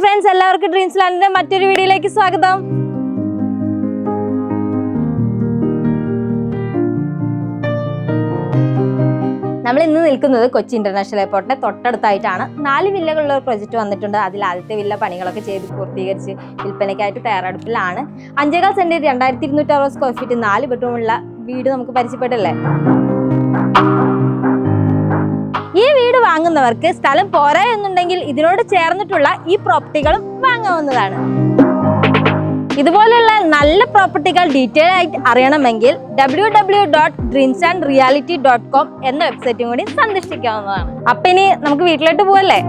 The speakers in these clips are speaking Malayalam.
ഫ്രണ്ട്സ്, എല്ലാവർക്കും ഡ്രീംസ് ലാൻഡിന്റെ മറ്റൊരു വീഡിയോയിലേക്ക് സ്വാഗതം. നമ്മൾ ഇന്ന് നിൽക്കുന്നത് കൊച്ചി ഇന്റർനാഷണൽ എയർപോർട്ടിന്റെ തൊട്ടടുത്തായിട്ടാണ്. 4 വില്ലകളുള്ള ഒരു പ്രൊജക്ട് വന്നിട്ടുണ്ട്. അതിൽ ആദ്യത്തെ വില്ല പണികളൊക്കെ ചെയ്ത് പൂർത്തീകരിച്ച് വിൽപ്പനയ്ക്കായിട്ട് തയ്യാറെടുപ്പിലാണ്. 5.25 സെന്റ് 2260 സ്ക്വയർ ഫീറ്റ് 4 ബെഡ്റൂമുള്ള വീട് നമുക്ക് പരിചയപ്പെട്ടല്ലേ. ഈ വീട് വാങ്ങുന്നവർക്ക് സ്ഥലം പോരാ എന്നുണ്ടെങ്കിൽ ഇതിനോട് ചേർന്നിട്ടുള്ള ഈ പ്രോപ്പർട്ടികളും വാങ്ങാവുന്നതാണ്. ഇതുപോലെയുള്ള നല്ല പ്രോപ്പർട്ടികൾ ഡീറ്റെയിൽ ആയിട്ട് അറിയണമെങ്കിൽ www.dreamsandreality.com എന്ന വെബ്സൈറ്റും കൂടി സന്ദർശിക്കാവുന്നതാണ്. അപ്പൊ ഇനി നമുക്ക് വീട്ടിലോട്ട് പോവല്ലേ.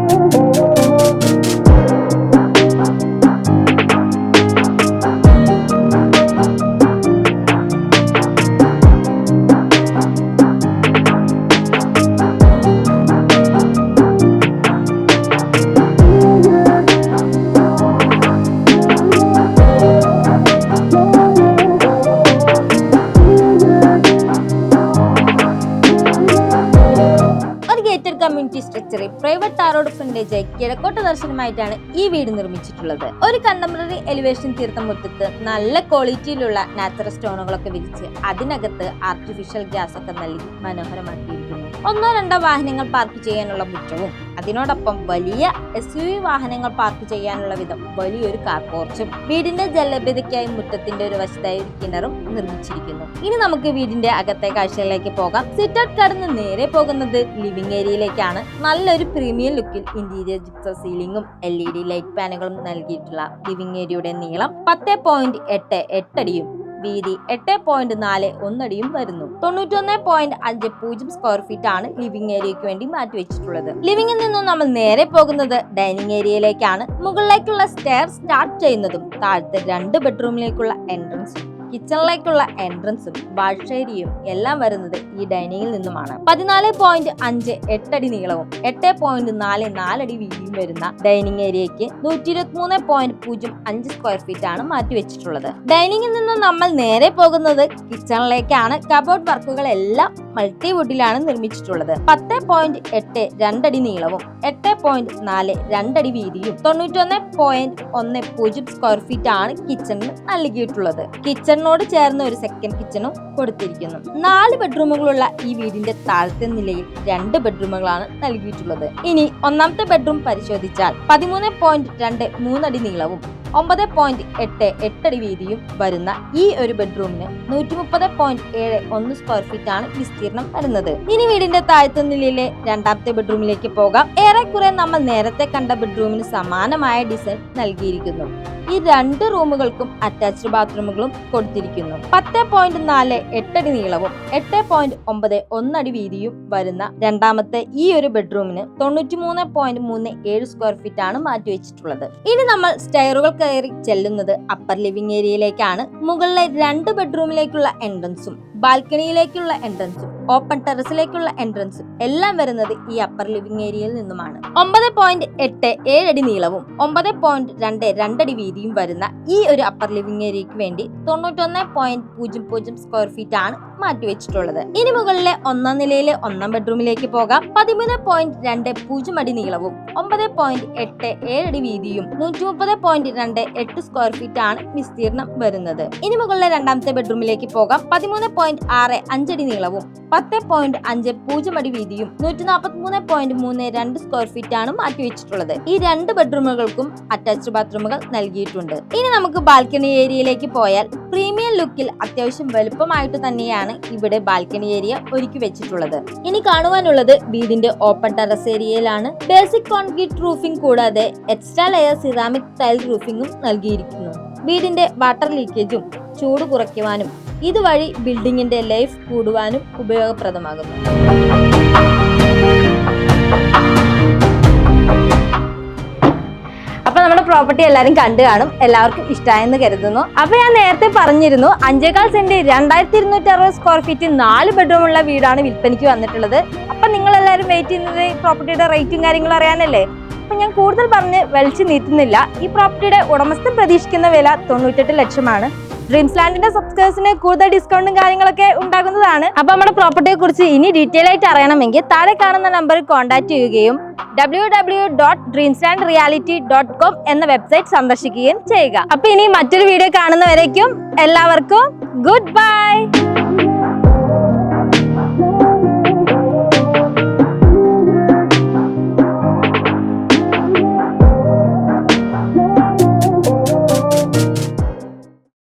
കമ്മ്യൂണിറ്റി സ്ട്രക്ചറിൽ പ്രൈവറ്റ് ടാർ റോഡ് ഫ്രണ്ടേജ് കിഴക്കോട്ട് ദർശനമായിട്ടാണ് ഈ വീട് നിർമ്മിച്ചിട്ടുള്ളത്. ഒരു കണ്ടംപററി എലിവേഷൻ തീർത്ത മുറ്റത്ത് നല്ല ക്വാളിറ്റിയിലുള്ള നാച്ചുറൽ സ്റ്റോണുകളൊക്കെ വിരിച്ച് അതിനകത്ത് ആർട്ടിഫിഷ്യൽ ഗ്യാസ് ഒക്കെ നൽകി മനോഹരമാക്കിയിരിക്കുന്നു. 1-2 വാഹനങ്ങൾ പാർക്ക് ചെയ്യാനുള്ള മുറ്റവും അതിനോടൊപ്പം വലിയ SUV വാഹനങ്ങൾ പാർക്ക് ചെയ്യാനുള്ള വിധം വലിയൊരു കാർ പോർച്ചും വീടിന്റെ ജലലഭ്യതയ്ക്കായി മുറ്റത്തിന്റെ ഒരു വശത്തായി ഒരു കിണറും നിർമ്മിച്ചിരിക്കുന്നു. ഇനി നമുക്ക് വീടിന്റെ അകത്തെ കാഴ്ചകളിലേക്ക് പോകാം. സിറ്റ് ഔട്ട് കടന്ന് നേരെ പോകുന്നത് ലിവിംഗ് ഏരിയയിലേക്കാണ്. നല്ലൊരു പ്രീമിയം ലുക്കിൽ ഇന്റീരിയർ ജിപ്സം സീലിംഗും LED ലൈറ്റ് പാനുകളും നൽകിയിട്ടുള്ള ലിവിംഗ് ഏരിയയുടെ നീളം 10.88 അടിയും വീതി 8.41 അടിയും വരുന്നു. 91.50 സ്ക്വയർ ഫീറ്റ് ആണ് ലിവിംഗ് ഏരിയയ്ക്ക് വേണ്ടി മാറ്റിവെച്ചിട്ടുള്ളത്. ലിവിംഗിൽ നിന്നും നമ്മൾ നേരെ പോകുന്നത് ഡൈനിങ് ഏരിയയിലേക്കാണ്. മുകളിലേക്കുള്ള സ്റ്റെയർ സ്റ്റാർട്ട് ചെയ്യുന്നതും താഴത്തെ 2 ബെഡ്റൂമിലേക്കുള്ള എൻട്രൻസും കിച്ചണിലേക്കുള്ള എൻട്രൻസും വാഷേരിയും എല്ലാം വരുന്നത് ഈ ഡൈനിങ്ങിൽ നിന്നുമാണ്. 14.58 അടി നീളവും 8.44 അടി വീതിയും വരുന്ന ഡൈനിങ് ഏരിയയ്ക്ക് 123.05 സ്ക്വയർ ഫീറ്റ് ആണ് മാറ്റിവെച്ചിട്ടുള്ളത്. ഡൈനിങ്ങിൽ നിന്നും നമ്മൾ നേരെ പോകുന്നത് കിച്ചണിലേക്കാണ്. കബോർഡ് വർക്കുകൾ എല്ലാം മൾട്ടിവുഡിലാണ് നിർമ്മിച്ചിട്ടുള്ളത്. 10.82 അടി നീളവും 8.42 അടി വീതിയും 91.10 സ്ക്വയർ ഫീറ്റ് ആണ് കിച്ചണിന് നൽകിയിട്ടുള്ളത്. കിച്ചണിനോട് ചേർന്ന് ഒരു സെക്കൻഡ് കിച്ചണും കൊടുത്തിരിക്കുന്നു. 4 ബെഡ്റൂമുകളുള്ള ഈ വീടിന്റെ താഴത്തെ നിലയിൽ 2 ബെഡ്റൂമുകളാണ് നൽകിയിട്ടുള്ളത്. ഇനി ഒന്നാമത്തെ ബെഡ്റൂം പരിശോധിച്ചാൽ 13.23 അടി നീളവും 9.88 അടി വീതിയും വരുന്ന ഈ ഒരു ബെഡ്റൂമിന് 130.71 സ്ക്വയർ ഫീറ്റ് ആണ് വിസ്തീർണം വരുന്നത്. ഇനി വീടിന്റെ താഴത്തെ നിലയിലെ രണ്ടാമത്തെ ബെഡ്റൂമിലേക്ക് പോകാം. ഏറെക്കുറെ നമ്മൾ നേരത്തെ കണ്ട ബെഡ്റൂമിന് സമാനമായ ഡിസൈൻ നൽകിയിരിക്കുന്നു. ഈ 2 റൂമുകൾക്കും അറ്റാച്ച്ഡ് ബാത്റൂമുകളും കൊടുത്തിരിക്കുന്നു. 10.48 അടി നീളവും 8.91 അടി വീതിയും വരുന്ന രണ്ടാമത്തെ ഈ ഒരു ബെഡ്റൂമിന് 93.37 സ്ക്വയർ ഫീറ്റ് ആണ് മാറ്റിവെച്ചിട്ടുള്ളത്. ഇനി നമ്മൾ സ്റ്റെയറുകൾ കയറി ചെല്ലുന്നത് അപ്പർ ലിവിംഗ് ഏരിയയിലേക്കാണ്. മുകളിലെ 2 ബെഡ്റൂമിലേക്കുള്ള എൻട്രൻസും ബാൽക്കണിയിലേക്കുള്ള എൻട്രൻസും ഓപ്പൺ ടെറസിലേക്കുള്ള എൻട്രൻസും എല്ലാം വരുന്നത് ഈ അപ്പർ ലിവിംഗ് ഏരിയയിൽ നിന്നുമാണ്. 9.87 അടി നീളവും 9.22 അടി വീതിയും വരുന്ന ഈ ഒരു അപ്പർ ലിവിംഗ് ഏരിയയ്ക്ക് വേണ്ടി 91.00 സ്ക്വയർ ഫീറ്റ് ആണ് മാറ്റിവെച്ചിട്ടുള്ളത്. ഇനി മുകളിലെ 1-ാം നിലയിലെ 1-ാം ബെഡ്റൂമിലേക്ക് പോകാം. 13.20 അടി നീളവും 9.87 അടി വീതിയും 130.28 സ്ക്വയർ ഫീറ്റ് ആണ് വിസ്തീർണം വരുന്നത്. ഇനി മുകളിലെ 2-ാമത്തെ ബെഡ്റൂമിലേക്ക് പോകാം. 13.65 അടി നീളവും 10.50 അടി വീതിയും 143.32 സ്ക്വയർ ഫീറ്റ് ആണ് മാറ്റിവെച്ചിട്ടുള്ളത്. ഈ 2 ബെഡ്റൂമുകൾക്കും അറ്റാച്ച്ഡ് ബാത്റൂമുകൾ നൽകിയിട്ടുണ്ട്. ഇനി നമുക്ക് ബാൽക്കണി ഏരിയയിലേക്ക് പോയാൽ പ്രീമിയം ലുക്കിൽ അത്യാവശ്യം വലുപ്പമായിട്ട് തന്നെയാണ് ഇവിടെ ബാൽക്കണി ഏരിയ ഒരുക്കി വെച്ചിട്ടുള്ളത്. ഇനി കാണുവാനുള്ളത് വീടിന്റെ ഓപ്പൺ ടെറസ് ഏരിയയിലാണ്. ബേസിക് കോൺക്രീറ്റ് റൂഫിംഗ് കൂടാതെ എക്സ്ട്രാ ലെയർ സിറാമിക് ടൈൽ റൂഫിംഗും നൽകിയിരിക്കുന്നു. വീടിന്റെ വാട്ടർ ലീക്കേജും ചൂട് കുറയ്ക്കുവാനും ഇതുവഴി ബിൽഡിങ്ങിന്റെ ലൈഫ് കൂടുവാനും ഉപയോഗപ്രദമാകുന്നു. അപ്പൊ നമ്മുടെ പ്രോപ്പർട്ടി എല്ലാവരും കണ്ടു കാണും. എല്ലാവർക്കും ഇഷ്ടമായെന്ന് കരുതുന്നു. അപ്പൊ ഞാൻ നേരത്തെ പറഞ്ഞിരുന്നു 5.25 സെന്റ് 2260 സ്ക്വയർ ഫീറ്റ് 4 ബെഡ്റൂം ഉള്ള വീടാണ് വിൽപ്പനയ്ക്ക് വന്നിട്ടുള്ളത്. അപ്പൊ നിങ്ങൾ എല്ലാവരും വെയിറ്റ് ചെയ്യുന്നത് പ്രോപ്പർട്ടിയുടെ റേറ്റും കാര്യങ്ങളും അറിയാനല്ലേ. അപ്പൊ ഞാൻ കൂടുതൽ പറഞ്ഞ് വലിച്ചു നീട്ടുന്നില്ല. ഈ പ്രോപ്പർട്ടിയുടെ ഉടമസ്ഥൻ പ്രതീക്ഷിക്കുന്ന വില 98 ലക്ഷമാണ്. ഡ്രീംസ് ലാൻഡിന്റെ സബ്സ്ക്രൈബേഴ്സിന് കൂടുതൽ ഡിസ്കൗണ്ടും കാര്യങ്ങളൊക്കെ ഉണ്ടാകുന്നതാണ്. അപ്പൊ നമ്മുടെ പ്രോപ്പർട്ടിയെ കുറിച്ച് ഇനി ഡീറ്റെയിൽ ആയിട്ട് അറിയണമെങ്കിൽ താഴെ കാണുന്ന നമ്പറിൽ കോൺടാക്ട് ചെയ്യുകയും www.dreamslandreality.com എന്ന വെബ്സൈറ്റ് സന്ദർശിക്കുകയും ചെയ്യുക. അപ്പൊ ഇനി മറ്റൊരു വീഡിയോ കാണുന്നവരേക്കും എല്ലാവർക്കും ഗുഡ് ബൈ.